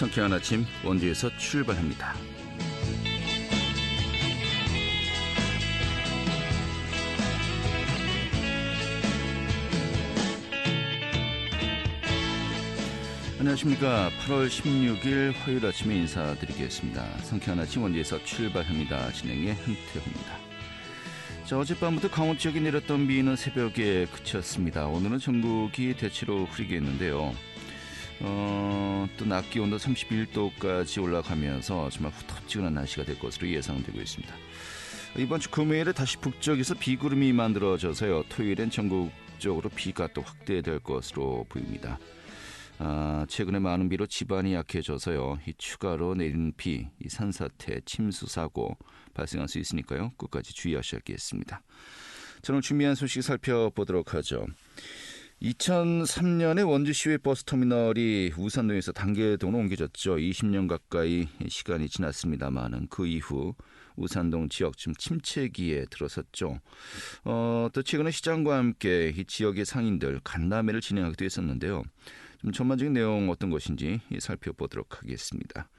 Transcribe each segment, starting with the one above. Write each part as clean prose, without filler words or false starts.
상쾌한 아침 원주에서 출발합니다. 안녕하십니까. 8월 16일 화요일 아침에 인사드리겠습니다. 상쾌한 아침 원주에서 출발합니다. 진행의 한태호입니다. 자, 어젯밤부터 강원 지역에 내렸던 비는 새벽에 그쳤습니다. 오늘은 전국이 대체로 흐리겠는데요. 또 낮 기온도 31도까지 올라가면서 정말 후텁지근한 날씨가 될 것으로 예상되고 있습니다. 이번 주 금요일에 다시 북쪽에서 비구름이 만들어져서요. 토요일엔 전국적으로 비가 또 확대될 것으로 보입니다. 최근에 많은 비로 지반이 약해져서요. 이 추가로 내리는 비, 이 산사태, 침수 사고 발생할 수 있으니까요. 끝까지 주의하셔야겠습니다. 저는 준비한 소식 살펴보도록 하죠. 2003년에 원주시외 버스터미널이 우산동에서 단계동으로 옮겨졌죠. 20년 가까이 시간이 지났습니다만 그 이후 우산동 지역 좀 침체기에 들어섰죠. 또 최근에 시장과 함께 이 지역의 상인들 간담회를 진행하기도 했었는데요. 좀 전반적인 내용 어떤 것인지 살펴보도록 하겠습니다.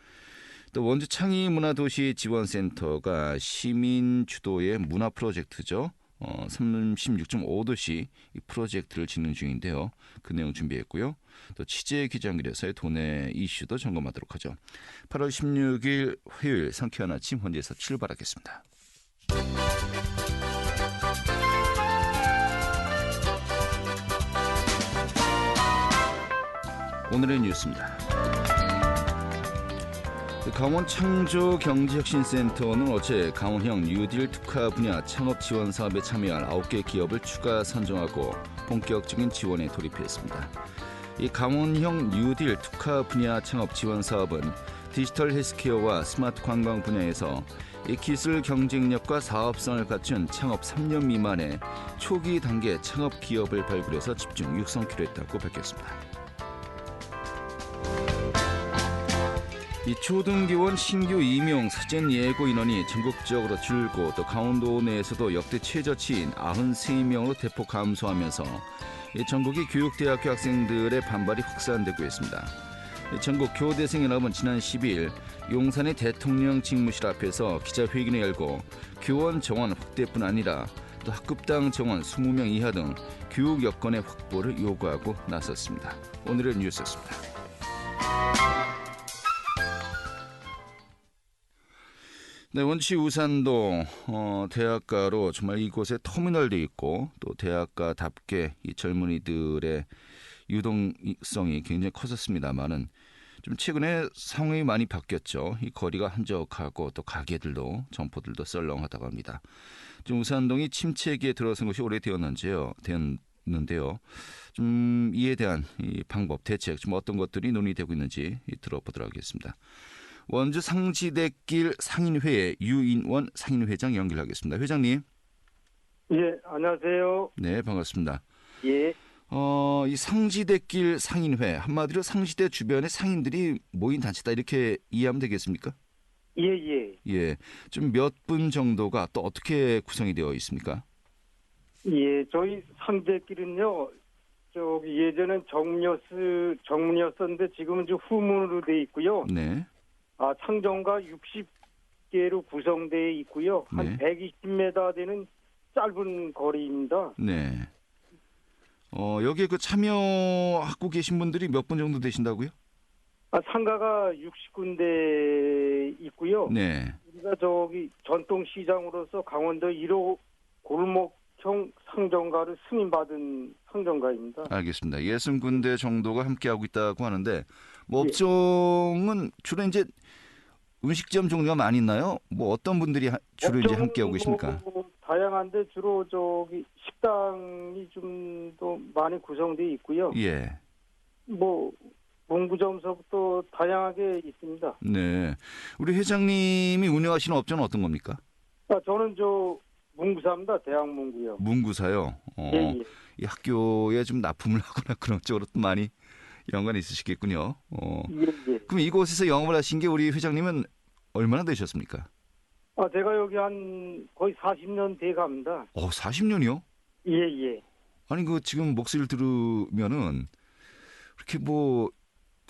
또 원주 창의문화도시 지원센터가 시민 주도의 문화 프로젝트죠. 36.5도시 이 프로젝트를 진행 중인데요. 그 내용 준비했고요. 또 취재 기자연결해서의 도내 이슈도 점검하도록 하죠. 8월 16일 화요일 상쾌한 아침 현지에서 출발하겠습니다. 오늘의 뉴스입니다. 강원 창조경제혁신센터는 어제 강원형 뉴딜 특화 분야 창업 지원 사업에 참여할 9개 기업을 추가 선정하고 본격적인 지원에 돌입했습니다. 이 강원형 뉴딜 특화 분야 창업 지원 사업은 디지털 헬스케어와 스마트 관광 분야에서 이 기술 경쟁력과 사업성을 갖춘 창업 3년 미만의 초기 단계 창업 기업을 발굴해서 집중 육성키로 했다고 밝혔습니다. 이 초등교원 신규 임용 사전 예고 인원이 전국적으로 줄고 또 강원도 내에서도 역대 최저치인 93명으로 대폭 감소하면서 이 전국의 교육대학교 학생들의 반발이 확산되고 있습니다. 전국 교대생연합은 지난 12일 용산의 대통령 직무실 앞에서 기자회견을 열고 교원 정원 확대뿐 아니라 또 학급당 정원 20명 이하 등 교육 여건의 확보를 요구하고 나섰습니다. 오늘의 뉴스였습니다. 네, 원주시 우산동 대학가로 정말 이곳에 터미널도 있고 또 대학가답게 이 젊은이들의 유동성이 굉장히 컸었습니다만은 좀 최근에 상황이 많이 바뀌었죠. 이 거리가 한적하고 또 가게들도 점포들도 썰렁하다고 합니다. 좀 우산동이 침체기에 들어선 것이 오래되었는데요. 좀 이에 대한 이 방법, 대책 좀 어떤 것들이 논의되고 있는지 들어보도록 하겠습니다. 원주 상지대길 상인회의 유인원 상인회장 연결하겠습니다. 회장님. 예, 안녕하세요. 네, 반갑습니다. 예. 이 상지대길 상인회, 한마디로 상지대 주변의 상인들이 모인 단체다 이렇게 이해하면 되겠습니까? 예, 예. 예. 좀 몇 분 정도가 또 어떻게 구성이 되어 있습니까? 예, 저희 상지대길은요, 예전엔 정문이었었는데 지금은 좀 후문으로 돼 있고요. 네. 창정가 60개로 구성되어 있고요. 한 네. 120m 되는 짧은 거리입니다. 네. 여기에 그 참여하고 계신 분들이 몇 분 정도 되신다고요? 상가가 60군데 있고요. 네. 우리가 전통시장으로서 강원도 1호 골목형 상정가를 승인받은 상정가입니다. 알겠습니다. 60군데 정도가 함께하고 있다고 하는데 뭐 업종은 주로 이제 음식점 종류가 많이 있나요? 뭐 어떤 분들이 주로 이제 함께하고 계십니까? 다양한데 주로 식당이 좀 더 많이 구성되어 있고요. 예. 뭐 문구점서부터 다양하게 있습니다. 네. 우리 회장님이 운영하시는 업종은 어떤 겁니까? 저는 문구사입니다. 대학문구요. 문구사요. 예. 이 학교에 좀 납품을 하거나 그런 쪽으로 또 많이 연관이 있으시겠군요. 예. 그럼 이곳에서 영업을 하신 게 우리 회장님은 얼마나 되셨습니까? 제가 여기 한 거의 40년 돼 갑니다. 40년이요? 예. 아니 지금 목소리를 들으면은 그렇게 뭐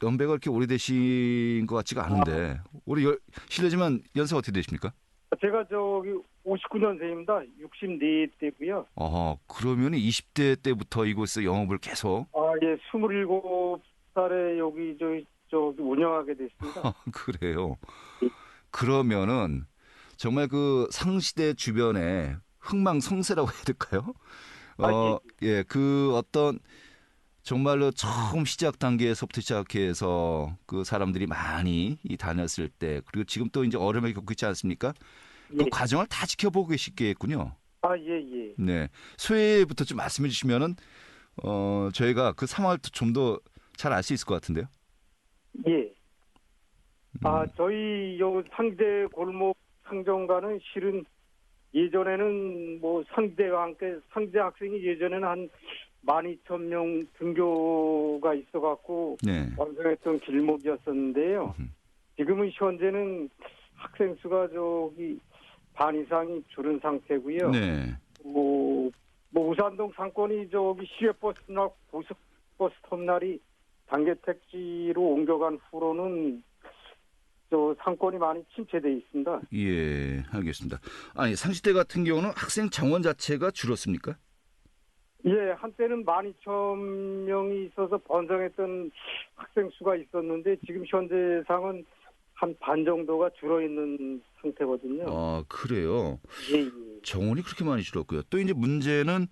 연배가 그렇게 오래되신 것 같지가 않은데 실례지만 연세가 어떻게 되십니까? 제가 저기 59년생입니다. 64대고요. 그러면 20대 때부터 이곳에서 영업을 계속. 예, 27살에 여기 저 운영하게 됐습니다. 그래요. 그러면은 정말 그 상시대 주변에 흥망성쇠라고 해야 될까요? 예, 그 어떤 정말로 처음 시작 단계에서부터 시작해서 그 사람들이 많이 다녔을 때 그리고 지금 또 이제 어려움을 겪고 있지 않습니까? 그 예. 과정을 다 지켜보고 계시겠군요. 예. 네. 소회부터 좀 말씀해 주시면은 저희가 그 상황을 좀 더 잘 알 수 있을 것 같은데요. 예. 저희 요 상대 골목 상점가는 실은 예전에는 뭐 상대와 함께 상대 학생이 예전에는 한 12,000명 등교가 있어갖고 네. 완성했던 길목이었었는데요. 지금은 현재는 학생 수가 저기 반 이상이 줄은 상태고요. 네. 뭐 우산동 상권이 저기 시외버스나 고속버스 터미널이 단계 택지로 옮겨간 후로는 저 상권이 많이 침체돼 있습니다. 예, 알겠습니다. 아니 상시대 같은 경우는 학생 정원 자체가 줄었습니까? 예, 한때는 12,000명이 있어서 번성했던 학생 수가 있었는데 지금 현재상은 한 반 정도가 줄어 있는 상태거든요. 그래요. 예. 정원이 그렇게 많이 줄었고요. 또 이제 문제는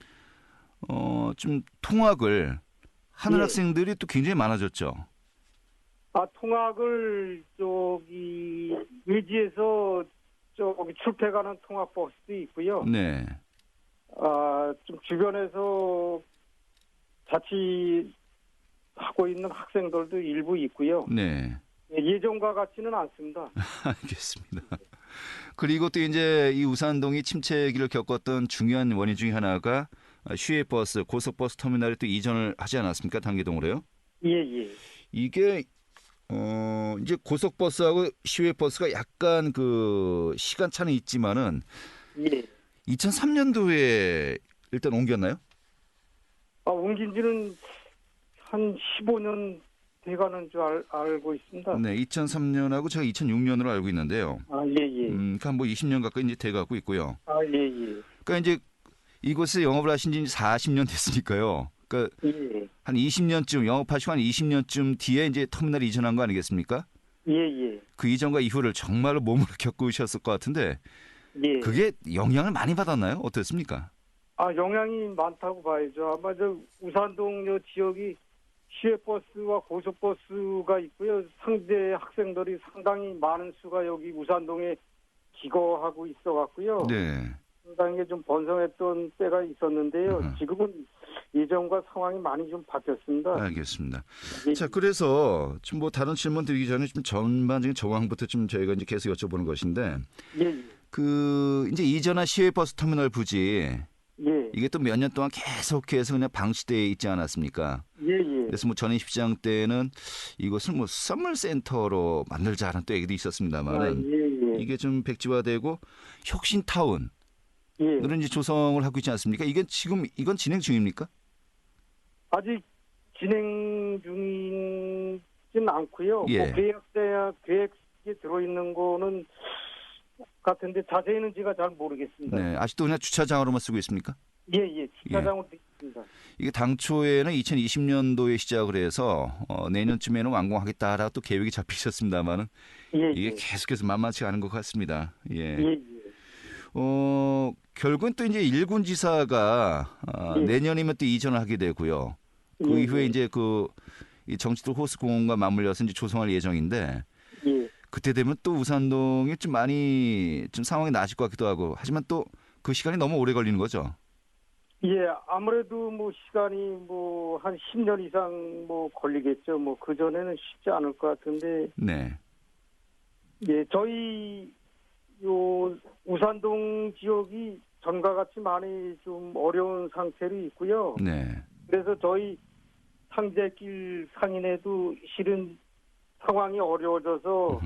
좀 통학을 하는 예. 학생들이 또 굉장히 많아졌죠. 통학을 저기 외지에서 저기 출퇴가는 통학버스도 있고요. 네. 좀 주변에서 자취하고 있는 학생들도 일부 있고요. 네. 예전과 같지는 않습니다. 알겠습니다. 그리고 또 이제 이 우산동이 침체기를 겪었던 중요한 원인 중에 하나가 시외버스, 고속버스 터미널에 또 이전을 하지 않았습니까? 단계동으로요? 예. 이게 이제 고속버스하고 시외버스가 약간 그 시간차는 있지만은 예. 2003년도에 일단 옮겼나요? 옮긴 지는 한 15년 돼가는 줄 알고 있습니다. 네, 2003년하고 제가 2006년으로 알고 있는데요. 예. 그러니까 뭐 20년 가까이 이제 돼가고 있고요. 예. 그러니까 이제 이곳에 영업을 하신 지 40년 됐으니까요. 그러니까 예. 한 20년쯤 영업하시고 한 20년쯤 뒤에 이제 터미널이 이전한 거 아니겠습니까? 예. 그 이전과 이후를 정말로 몸으로 겪으셨을 것 같은데 예. 그게 영향을 많이 받았나요? 어떻습니까? 영향이 많다고 봐야죠. 아마 저 우산동 요 지역이 시외버스와 고속버스가 있고요. 상대 학생들이 상당히 많은 수가 여기 우산동에 기거하고 있어갖고요. 네. 상당히 좀 번성했던 때가 있었는데요. 지금은 예전과 상황이 많이 좀 바뀌었습니다. 알겠습니다. 예. 자, 그래서 좀 뭐 다른 질문 드리기 전에 좀 전반적인 정황부터 좀 저희가 이제 계속 여쭤보는 것인데 예. 그 이제 이전한 시외버스 터미널 부지 예. 이게 또 몇 년 동안 계속해서 그냥 방치되어 있지 않았습니까? 예. 그래서 뭐 전임시장 때는 이것을 뭐 선물 센터로 만들자는 또 얘기도 있었습니다만은 예. 이게 좀 백지화되고 혁신타운으로 예. 이제 조성을 하고 있지 않습니까? 이게 지금 이건 진행 중입니까? 아직 진행 중이진 않고요. 예. 뭐 계획에 들어있는 거는 같은데 자세히는 제가 잘 모르겠습니다. 네, 아직도 그냥 주차장으로만 쓰고 있습니까? 예. 주차장으로 되어 있습니다. 이게 당초에는 2020년도에 시작을 해서 내년쯤에는 완공하겠다라고 또 계획이 잡히셨습니다만은 예. 이게 계속해서 만만치 않은 것 같습니다. 예. 예. 결국은 또 이제 일군 지사가 예. 내년이면 또 이전을 하게 되고요. 그 예. 이후에 이제 이 정치도 호수공원과 맞물려서 이제 조성할 예정인데 예. 그때 되면 또 우산동이 좀 많이 좀 상황이 나아질 것 같기도 하고 하지만 또 그 시간이 너무 오래 걸리는 거죠. 예, 아무래도 뭐 시간이 뭐 한 10년 이상 뭐 걸리겠죠. 뭐 그 전에는 쉽지 않을 것 같은데. 네. 예, 저희 요 우산동 지역이 전과 같이 많이 좀 어려운 상태로 있고요. 네. 그래서 저희 상제길 상인에도 실은 상황이 어려워져서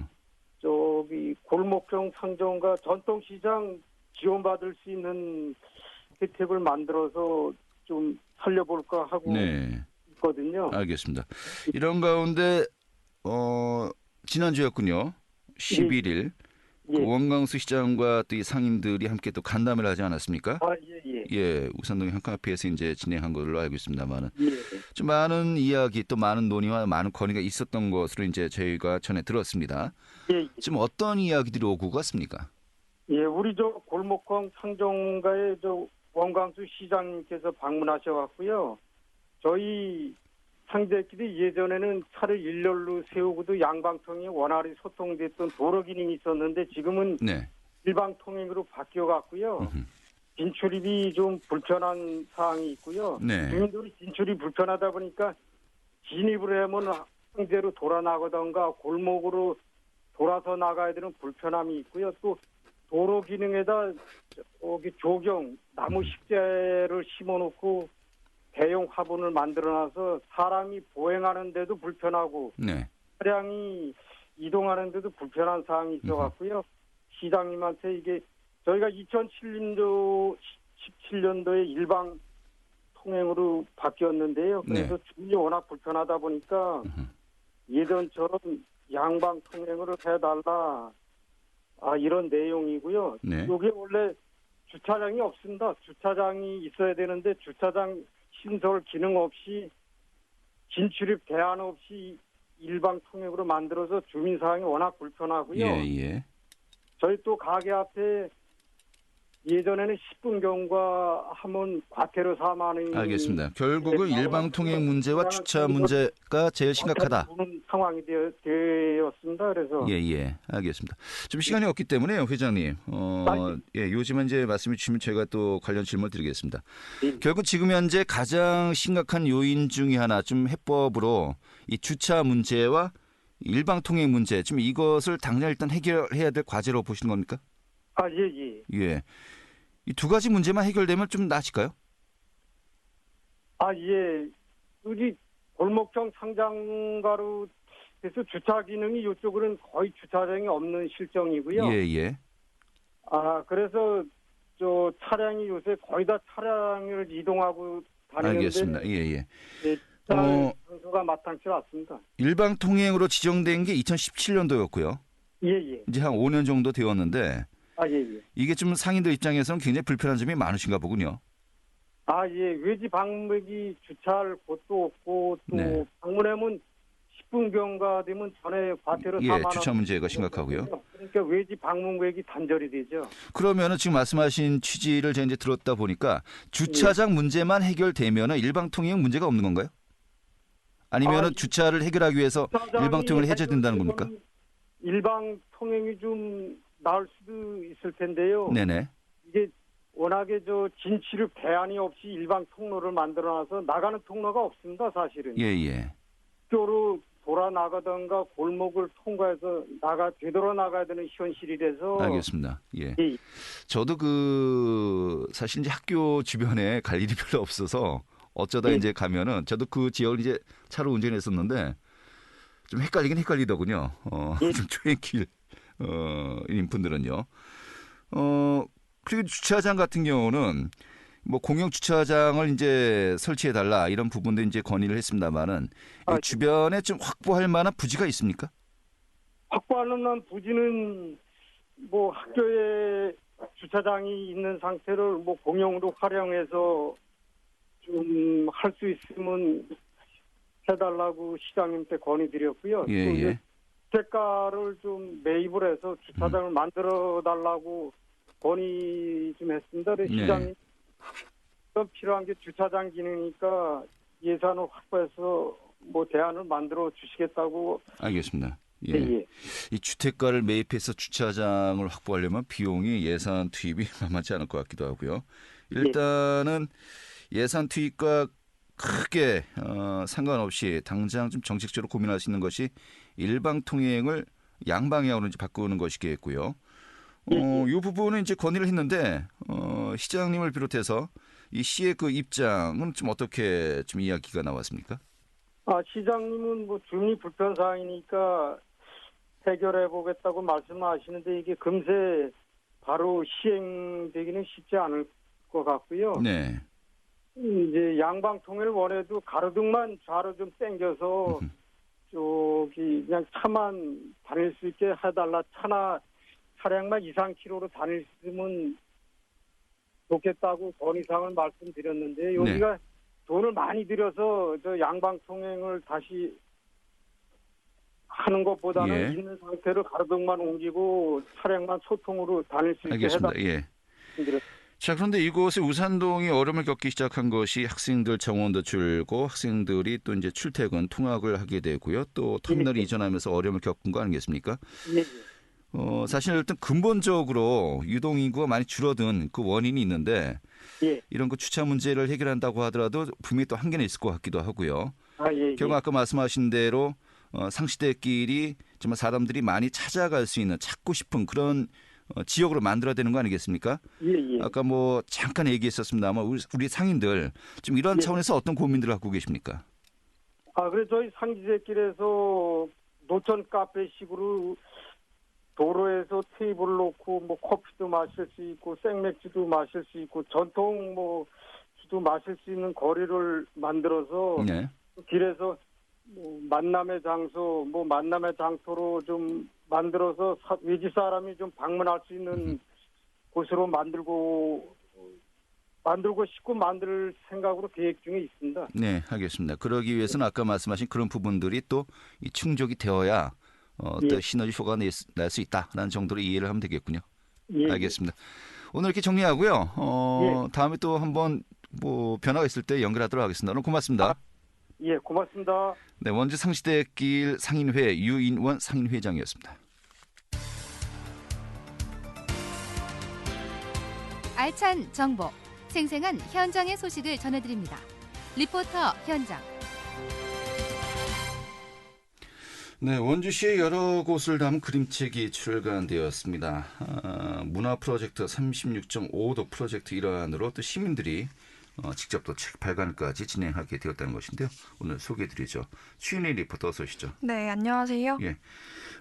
저기 골목형 상점과 전통시장 지원받을 수 있는 혜택을 만들어서 좀 살려볼까 하고 네. 있거든요. 알겠습니다. 이런 가운데 지난주였군요. 11일 예. 원광수 시장과 또 이 상인들이 함께 또 간담회를 하지 않았습니까? 아, 예, 예. 예, 우산동 한카페에서 이제 진행한 걸로 알고 있습니다만은 예. 좀 많은 이야기 또 많은 논의와 많은 건의가 있었던 것으로 이제 저희가 전에 들었습니다. 예. 지금 어떤 이야기들이 오고 갔습니까? 예, 우리 저 골목광 상정가에 저 원광수 시장님께서 방문하셔갖고요. 저희 상대끼리 예전에는 차를 일렬로 세우고도 양방통이 원활히 소통됐던 도로 기능이 있었는데 지금은 네. 일방통행으로 바뀌어갖고요. 진출입이 좀 불편한 사항이 있고요. 네. 주민들이 진출이 불편하다 보니까 진입을 하면 상대로 돌아 나가던가 골목으로 돌아서 나가야 되는 불편함이 있고요. 또 도로 기능에다 여기 조경 나무 식재를 심어놓고 대형 화분을 만들어놔서 사람이 보행하는데도 불편하고 네. 차량이 이동하는데도 불편한 사항이 있어갖고요. 시장님한테 이게 저희가 2017년도에 일방 통행으로 바뀌었는데요. 그래서 주민이 워낙 불편하다 보니까 예전처럼 양방 통행을 해달라. 이런 내용이고요. 네. 이게 원래 주차장이 없습니다. 주차장이 있어야 되는데 주차장 신설 기능 없이 진출입 대안 없이 일방 통행으로 만들어서 주민 사항이 워낙 불편하고요. 예. 저희 또 가게 앞에 예전에는 10분 경과하면 과태료 4만 원이 알겠습니다. 결국은 일방 통행 문제와 주차 문제가 제일 심각하다. 그런 상황이 되었습니다. 그래서 예. 알겠습니다. 좀 시간이 없기 때문에요, 회장님. 예, 요즘은 이제 말씀해 주시면 저희가 또 관련 질문 드리겠습니다. 결국 지금 현재 가장 심각한 요인 중에 하나 좀 해법으로 이 주차 문제와 일방 통행 문제 좀 이것을 당장 일단 해결해야 될 과제로 보시는 겁니까? 예. 예. 이 두 가지 문제만 해결되면 좀 나아질까요? 예. 우리 골목청 상장가로 해서 주차 기능이 이쪽으로는 거의 주차장이 없는 실정이고요. 예. 그래서 저 차량이 요새 거의 다 차량을 이동하고 다니는데 알겠습니다. 예. 장소가 마땅치 않습니다. 일방 통행으로 지정된 게 2017년도였고요. 예. 이제 한 5년 정도 되었는데 예. 이게 좀 상인들 입장에서는 굉장히 불편한 점이 많으신가 보군요. 예. 외지 방문객이 주차할 곳도 없고 또 네. 방문하면 10분 경과되면 전에 과태료 4만 원. 주차 문제가 심각하고요. 그러니까 외지 방문객이 단절이 되죠. 그러면은 지금 말씀하신 취지를 제가 이제 들었다 보니까 주차장 문제만 해결되면은 일방 통행 문제가 없는 건가요? 아니면은 주차를 해결하기 위해서 일방 통행을 해제된다는 겁니까? 일방 통행이 좀 나을 수도 있을 텐데요. 네네. 이게 워낙에 저 진출입 대안이 없이 일방 통로를 만들어놔서 나가는 통로가 없습니다, 사실은. 예. 쪽으로 돌아 나가던가 골목을 통과해서 되돌아 나가야 되는 현실이 돼서. 알겠습니다. 예. 예. 저도 사실 이제 학교 주변에 갈 일이 별로 없어서 어쩌다 이제 가면은 저도 그 지역을 이제 차로 운전했었는데 좀 헷갈리더군요. 좀 초행길 인분들은요. 그리고 주차장 같은 경우는 뭐 공영 주차장을 이제 설치해 달라 이런 부분도 이제 건의를 했습니다만은 주변에 좀 확보할 만한 부지가 있습니까? 확보하는 난 부지는 뭐 학교에 주차장이 있는 상태를 뭐 공용으로 활용해서 좀 할 수 있으면 해달라고 시장님한테 건의드렸고요. 예. 주택가를 좀 매입을 해서 주차장을 만들어 달라고 건의 좀 했습니다. 시장님 필요한 게 주차장 기능이니까 예산을 확보해서 뭐 대안을 만들어 주시겠다고. 알겠습니다. 예. 예. 이 주택가를 매입해서 주차장을 확보하려면 비용이 예산 투입이 만만치 않을 것 같기도 하고요. 일단은 예산 투입과 크게 상관없이 당장 좀 정책적으로 고민할 수 있는 것이 일방 통행을 양방향으로 이제 바꾸는 것이겠고요. 이 부분은 이제 건의를 했는데 시장님을 비롯해서 이 시의 그 입장은 좀 어떻게 좀 이야기가 나왔습니까? 시장님은 뭐 주민이 불편 사항이니까 해결해 보겠다고 말씀하시는데 이게 금세 바로 시행되기는 쉽지 않을 것 같고요. 네. 이제 양방 통행을 원해도 가로등만 좌로 좀 당겨서 저기 그냥 차만 다닐 수 있게 해달라. 차량만 2, 3km로 다닐 수 있으면 좋겠다고 건의사항을 말씀드렸는데 여기가 돈을 많이 들여서 저 양방통행을 다시 하는 것보다는 있는 상태로 가로등만 옮기고 차량만 소통으로 다닐 수 있게 알겠습니다. 해달라. 자, 그런데 이곳에 우산동이 어려움을 겪기 시작한 것이 학생들 정원도 줄고 학생들이 또 이제 출퇴근 통학을 하게 되고요. 또 터미널이 이전하면서 어려움을 겪은 거 아니겠습니까? 사실 일단 근본적으로 유동인구가 많이 줄어든 그 원인이 있는데 이런 그 주차 문제를 해결한다고 하더라도 분명히 또 한계는 있을 것 같기도 하고요. 결국 아까 말씀하신 대로 상시대길이 정말 사람들이 많이 찾아갈 수 있는 찾고 싶은 그런 지역으로 만들어야 되는 거 아니겠습니까? 아까 뭐 잠깐 얘기했었습니다만 우리 상인들 지금 이런 차원에서 어떤 고민들을 갖고 계십니까? 그래 저희 상지대길에서 노천 카페식으로 도로에서 테이블 놓고 뭐 커피도 마실 수 있고 생맥주도 마실 수 있고 전통 뭐 주도 마실 수 있는 거리를 만들어서 길에서 뭐 만남의 장소로 좀 만들어서 외지 사람이 좀 방문할 수 있는 곳으로 만들고 싶고 만들 생각으로 계획 중에 있습니다. 네, 알겠습니다. 그러기 위해서는 아까 말씀하신 그런 부분들이 또 충족이 되어야 또 시너지 효과가 날 수 있다라는 정도로 이해를 하면 되겠군요. 알겠습니다. 오늘 이렇게 정리하고요. 다음에 또 한번 뭐 변화가 있을 때 연결하도록 하겠습니다. 오늘 고맙습니다. 고맙습니다. 네, 원주 상시대길 상인회 유인원 상인회장이었습니다. 알찬 정보, 생생한 현장의 소식을 전해드립니다. 리포터 현장. 네, 원주시의 여러 곳을 담은 그림책이 출간되었습니다. 문화 프로젝트 36.5도 프로젝트 일환으로 또 시민들이 직접 또 책 발간까지 진행하게 되었다는 것인데요. 오늘 소개해드리죠. 추인희 리포터 어서 오시죠. 네, 안녕하세요.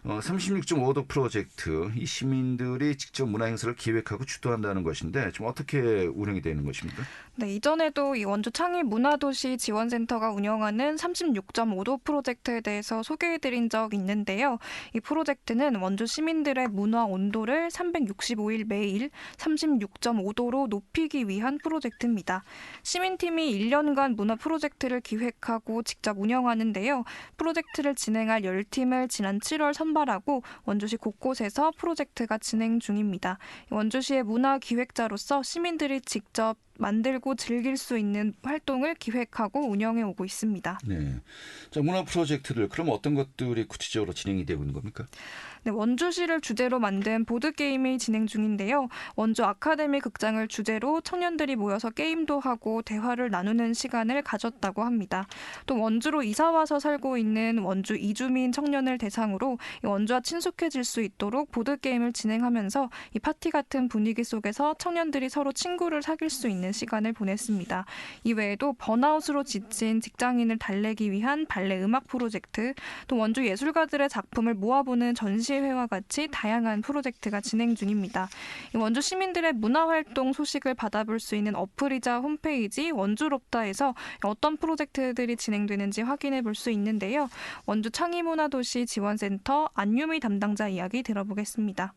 36.5도 프로젝트, 이 시민들이 직접 문화 행사를 기획하고 주도한다는 것인데 좀 어떻게 운영이 되는 것입니까? 네, 이전에도 이 원주 창의 문화도시 지원센터가 운영하는 36.5도 프로젝트에 대해서 소개해드린 적이 있는데요. 이 프로젝트는 원주 시민들의 문화 온도를 365일 매일 36.5도로 높이기 위한 프로젝트입니다. 시민팀이 1년간 문화 프로젝트를 기획하고 직접 운영하는데요. 프로젝트를 진행할 10팀을 지난 7월 선발하고 원주시 곳곳에서 프로젝트가 진행 중입니다. 원주시의 문화 기획자로서 시민들이 직접 만들고 즐길 수 있는 활동을 기획하고 운영해 오고 있습니다. 네. 자, 문화 프로젝트를 그럼 어떤 것들이 구체적으로 진행이 되고 있는 겁니까? 네, 원주시를 주제로 만든 보드게임이 진행 중인데요. 원주 아카데미 극장을 주제로 청년들이 모여서 게임도 하고 대화를 나누는 시간을 가졌다고 합니다. 또 원주로 이사와서 살고 있는 원주 이주민 청년을 대상으로 원주와 친숙해질 수 있도록 보드게임을 진행하면서 이 파티 같은 분위기 속에서 청년들이 서로 친구를 사귈 수 있는 시간을 보냈습니다. 이외에도 번아웃으로 지친 직장인을 달래기 위한 발레 음악 프로젝트, 또 원주 예술가들의 작품을 모아보는 전시회와 같이 다양한 프로젝트가 진행 중입니다. 원주 시민들의 문화활동 소식을 받아볼 수 있는 어플이자 홈페이지 원주롭다에서 어떤 프로젝트들이 진행되는지 확인해 볼 수 있는데요. 원주 창의문화도시 지원센터 안유미 담당자 이야기 들어보겠습니다.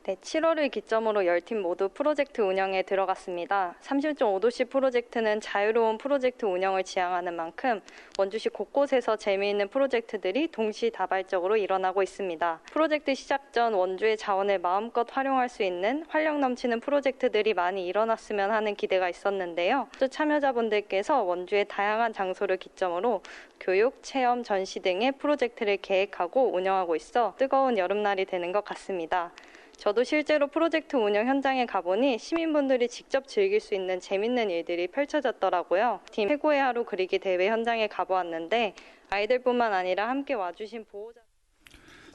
네, 7월을 기점으로 10팀 모두 프로젝트 운영에 들어갔습니다. 30.5도시 프로젝트는 자유로운 프로젝트 운영을 지향하는 만큼 원주시 곳곳에서 재미있는 프로젝트들이 동시다발적으로 일어나고 있습니다. 프로젝트 시작 전 원주의 자원을 마음껏 활용할 수 있는 활력 넘치는 프로젝트들이 많이 일어났으면 하는 기대가 있었는데요. 또 참여자분들께서 원주의 다양한 장소를 기점으로 교육, 체험, 전시 등의 프로젝트를 계획하고 운영하고 있어 뜨거운 여름날이 되는 것 같습니다. 저도 실제로 프로젝트 운영 현장에 가보니 시민분들이 직접 즐길 수 있는 재밌는 일들이 펼쳐졌더라고요. 팀 최고의 하루 그리기 대회 현장에 가보았는데 아이들뿐만 아니라 함께 와주신 보호자...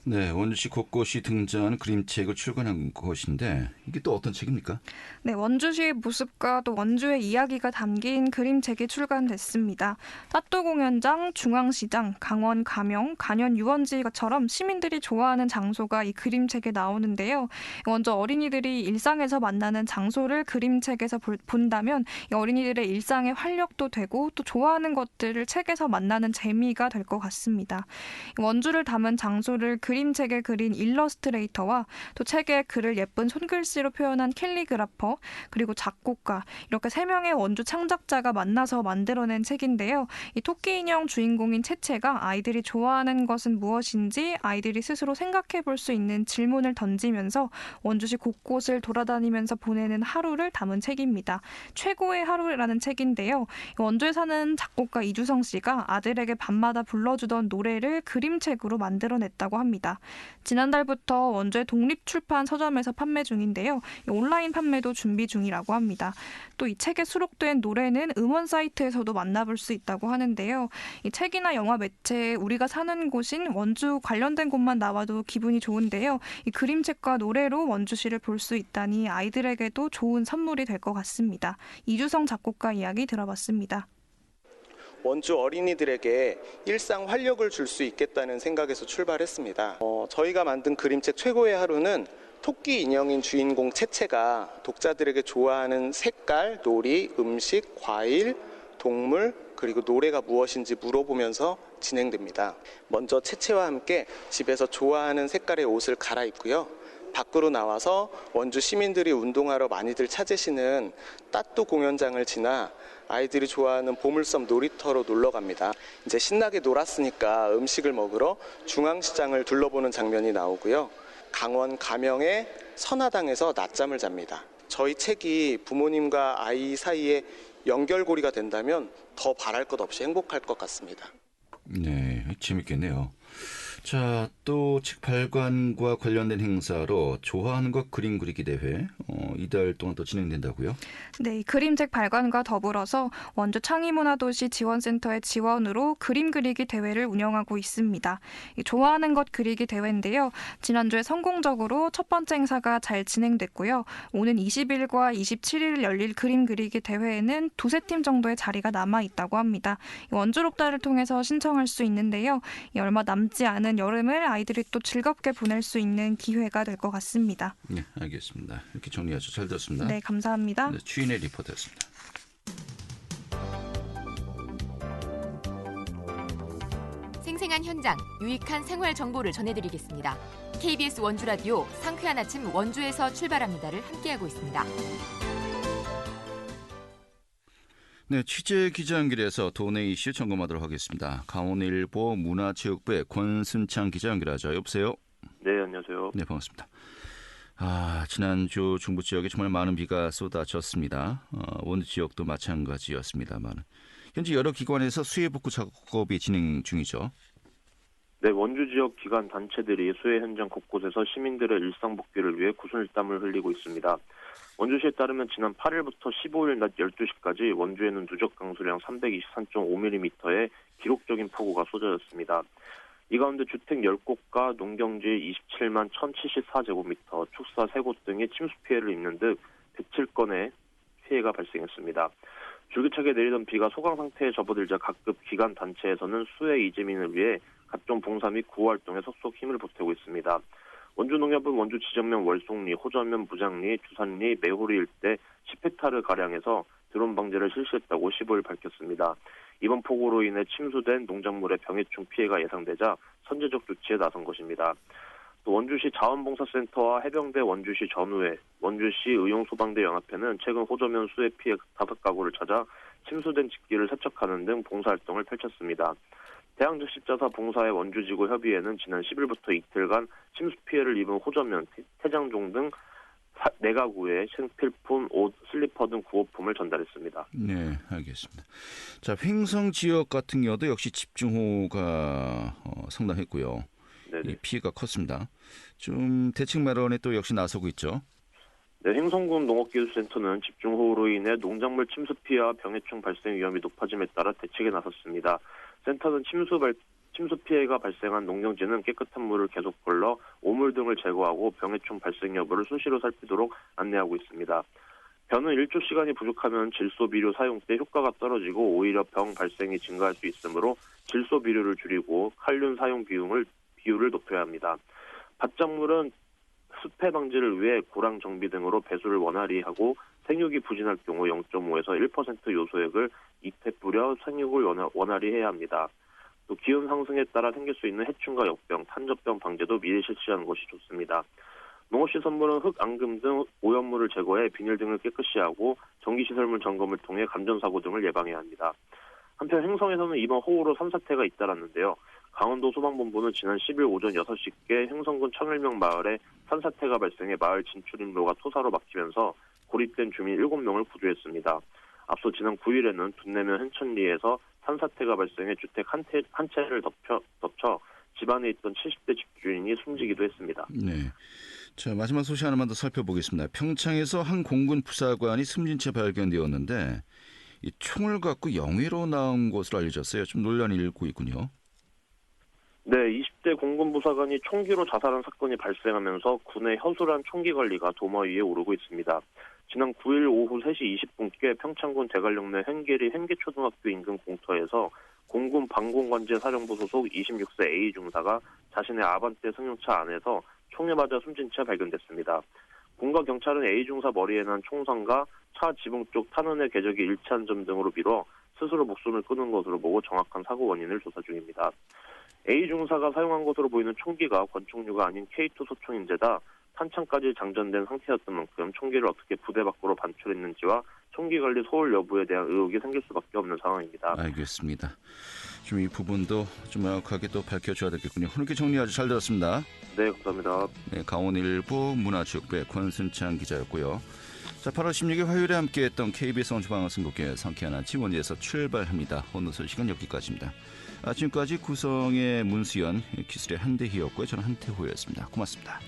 네, 원주시 곳곳이 등장하는 그림책을 출간한 것인데 이게 또 어떤 책입니까? 네, 원주시의 모습과 또 원주의 이야기가 담긴 그림책이 출간됐습니다. 따또 공연장, 중앙시장, 강원 가명, 간현 유원지처럼 시민들이 좋아하는 장소가 이 그림책에 나오는데요. 먼저 어린이들이 일상에서 만나는 장소를 그림책에서 본다면 이 어린이들의 일상의 활력도 되고 또 좋아하는 것들을 책에서 만나는 재미가 될 것 같습니다. 원주를 담은 장소를 그림책에 그린 일러스트레이터와 또 책에 글을 예쁜 손글씨로 표현한 캘리그라퍼 그리고 작곡가 이렇게 3명의 원주 창작자가 만나서 만들어낸 책인데요. 이 토끼 인형 주인공인 채채가 아이들이 좋아하는 것은 무엇인지 아이들이 스스로 생각해 볼 수 있는 질문을 던지면서 원주시 곳곳을 돌아다니면서 보내는 하루를 담은 책입니다. 최고의 하루라는 책인데요. 원주에 사는 작곡가 이주성 씨가 아들에게 밤마다 불러주던 노래를 그림책으로 만들어냈다고 합니다. 지난달부터 원주의 독립출판 서점에서 판매 중인데요. 온라인 판매도 준비 중이라고 합니다. 또 이 책에 수록된 노래는 음원 사이트에서도 만나볼 수 있다고 하는데요. 이 책이나 영화 매체에 우리가 사는 곳인 원주 관련된 곳만 나와도 기분이 좋은데요. 이 그림책과 노래로 원주시를 볼 수 있다니 아이들에게도 좋은 선물이 될 것 같습니다. 이주성 작곡가 이야기 들어봤습니다. 원주 어린이들에게 일상 활력을 줄 수 있겠다는 생각에서 출발했습니다. 저희가 만든 그림책 최고의 하루는 토끼 인형인 주인공 채채가 독자들에게 좋아하는 색깔, 놀이, 음식, 과일, 동물, 그리고 노래가 무엇인지 물어보면서 진행됩니다. 먼저 채채와 함께 집에서 좋아하는 색깔의 옷을 갈아입고요. 밖으로 나와서 원주 시민들이 운동하러 많이들 찾으시는 따또 공연장을 지나 아이들이 좋아하는 보물섬 놀이터로 놀러 갑니다. 이제 신나게 놀았으니까 음식을 먹으러 중앙시장을 둘러보는 장면이 나오고요. 강원 가명의 선화당에서 낮잠을 잡니다. 저희 책이 부모님과 아이 사이에 연결고리가 된다면 더 바랄 것 없이 행복할 것 같습니다. 네, 재밌겠네요. 자, 또 책 발간과 관련된 행사로 좋아하는 것 그림 그리기 대회 이달 동안 또 진행된다고요? 네, 그림책 발간과 더불어서 원주 창의문화도시 지원센터의 지원으로 그림 그리기 대회를 운영하고 있습니다. 좋아하는 것 그리기 대회인데요. 지난주에 성공적으로 첫 번째 행사가 잘 진행됐고요. 오는 20일과 27일 열릴 그림 그리기 대회에는 2-3팀 정도의 자리가 남아있다고 합니다. 원주롭다를 통해서 신청할 수 있는데요. 얼마 남지 않은 여름을 아이들이 또 즐겁게 보낼 수 있는 기회가 될 것 같습니다. 네, 알겠습니다. 이렇게 정리하죠. 잘 들었습니다. 네, 감사합니다. 네, 추인의 리포터였습니다. 생생한 현장, 유익한 생활 정보를 전해드리겠습니다. KBS 원주라디오 상쾌한 아침 원주에서 출발합니다를 함께하고 있습니다. 네, 취재 기자 연결해서 도내 이슈 점검하도록 하겠습니다. 강원일보 문화체육부의 권순창 기자 연결하죠. 여보세요? 네, 안녕하세요. 네, 반갑습니다. 지난주 중부 지역에 정말 많은 비가 쏟아졌습니다. 원주 지역도 마찬가지였습니다만 현재 여러 기관에서 수해 복구 작업이 진행 중이죠. 네, 원주 지역 기관 단체들이 수해 현장 곳곳에서 시민들의 일상 복귀를 위해 구슬땀을 흘리고 있습니다. 원주시에 따르면 지난 8일부터 15일 낮 12시까지 원주에는 누적 강수량 323.5mm의 기록적인 폭우가 쏟아졌습니다. 이 가운데 주택 10곳과 농경지 27만 1,074제곱미터, 축사 3곳 등의 침수 피해를 입는 등 107건의 피해가 발생했습니다. 줄기차게 내리던 비가 소강 상태에 접어들자 각급 기관 단체에서는 수해 이재민을 위해 각종 봉사 및 구호 활동에 속속 힘을 보태고 있습니다. 원주농협은 원주 지정면 월송리, 호전면 무장리, 주산리, 매호리 일대 10헥타르가량에서 드론 방제를 실시했다고 15일 밝혔습니다. 이번 폭우로 인해 침수된 농작물의 병해충 피해가 예상되자 선제적 조치에 나선 것입니다. 또 원주시 자원봉사센터와 해병대 원주시 전우회, 원주시 의용소방대 연합회는 최근 호저면 수해 피해 5가구를 찾아 침수된 집기를 세척하는 등 봉사활동을 펼쳤습니다. 대항적십자사 봉사회 원주지구 협의회는 지난 10일부터 이틀간 침수 피해를 입은 호저면, 태장종 등 4가구에 생필품, 옷, 슬리퍼 등 구호품을 전달했습니다. 네, 알겠습니다. 자, 횡성 지역 같은 경우도 역시 집중호우가 상당했고요. 이 피해가 컸습니다. 좀 대책 마련에 또 역시 나서고 있죠. 네, 횡성군 농업기술센터는 집중호우로 인해 농작물 침수 피해와 병해충 발생 위험이 높아짐에 따라 대책에 나섰습니다. 센터는 침수 피해가 발생한 농경지는 깨끗한 물을 계속 걸러 오물 등을 제거하고 병해충 발생 여부를 수시로 살피도록 안내하고 있습니다. 변은 1조 시간이 부족하면 질소 비료 사용 때 효과가 떨어지고 오히려 병 발생이 증가할 수 있으므로 질소 비료를 줄이고 칼륨 사용 비율을 높여야 합니다. 밭작물은 습해 방지를 위해 고랑 정비 등으로 배수를 원활히 하고 생육이 부진할 경우 0.5에서 1% 요소액을 잎에 뿌려 생육을 원활히 해야 합니다. 또 기온 상승에 따라 생길 수 있는 해충과 역병, 탄저병 방제도 미리 실시하는 것이 좋습니다. 농업시설물은 흙, 앙금 등 오염물을 제거해 비닐 등을 깨끗이 하고 전기시설물 점검을 통해 감전사고 등을 예방해야 합니다. 한편 행성에서는 이번 호우로 산사태가 잇따랐는데요. 강원도 소방본부는 지난 10일 오전 6시께 행성군 청일명 마을에 산사태가 발생해 마을 진출입로가 토사로 막히면서 고립된 주민 7명을 구조했습니다. 앞서 지난 9일에는 둔내면 hen천리에서 산사태가 발생해 주택 한 채를 덮쳐 집안에 있던 70대 집주인이 숨지기도 했습니다. 네. 자, 마지막 소식 하나만 더 살펴보겠습니다. 평창에서 한 공군 부사관이 숨진 채 발견되었는데 이 총을 갖고 영위로 나온 것으로 알려졌어요. 좀 논란이 일고 있군요. 네, 20대 공군 부사관이 총기로 자살한 사건이 발생하면서 군의 허술한 총기 관리가 도마 위에 오르고 있습니다. 지난 9일 오후 3시 20분께 평창군 대관령 내 hen계리 hen계초등학교 인근 공터에서 공군 방공관제 사령부 소속 26세 A 중사가 자신의 아반떼 승용차 안에서 총에 맞아 숨진 채 발견됐습니다. 군과 경찰은 A 중사 머리에 난 총상과 차 지붕 쪽 탄원의 궤적이 일치한 점 등으로 미뤄 스스로 목숨을 끊은 것으로 보고 정확한 사고 원인을 조사 중입니다. A 중사가 사용한 것으로 보이는 총기가 권총류가 아닌 K2 소총인데다 탄창까지 장전된 상태였던 만큼 총기를 어떻게 부대 밖으로 반출했는지와 총기 관리 소홀 여부에 대한 의혹이 생길 수밖에 없는 상황입니다. 알겠습니다. 좀 이 부분도 좀 명확하게 또 밝혀줘야 되겠군요. 오늘 정리 아주 잘 들었습니다. 네, 감사합니다. 네, 강원일보 문화지역부의 권순창 기자였고요. 자, 8월 16일 화요일에 함께했던 KBS 원주방송국의 상쾌한 아침 원주에서 출발합니다. 오늘 소식은 여기까지입니다. 지금까지 구성의 문수연, 기술의 한대희였고요. 저는 한태호였습니다. 고맙습니다.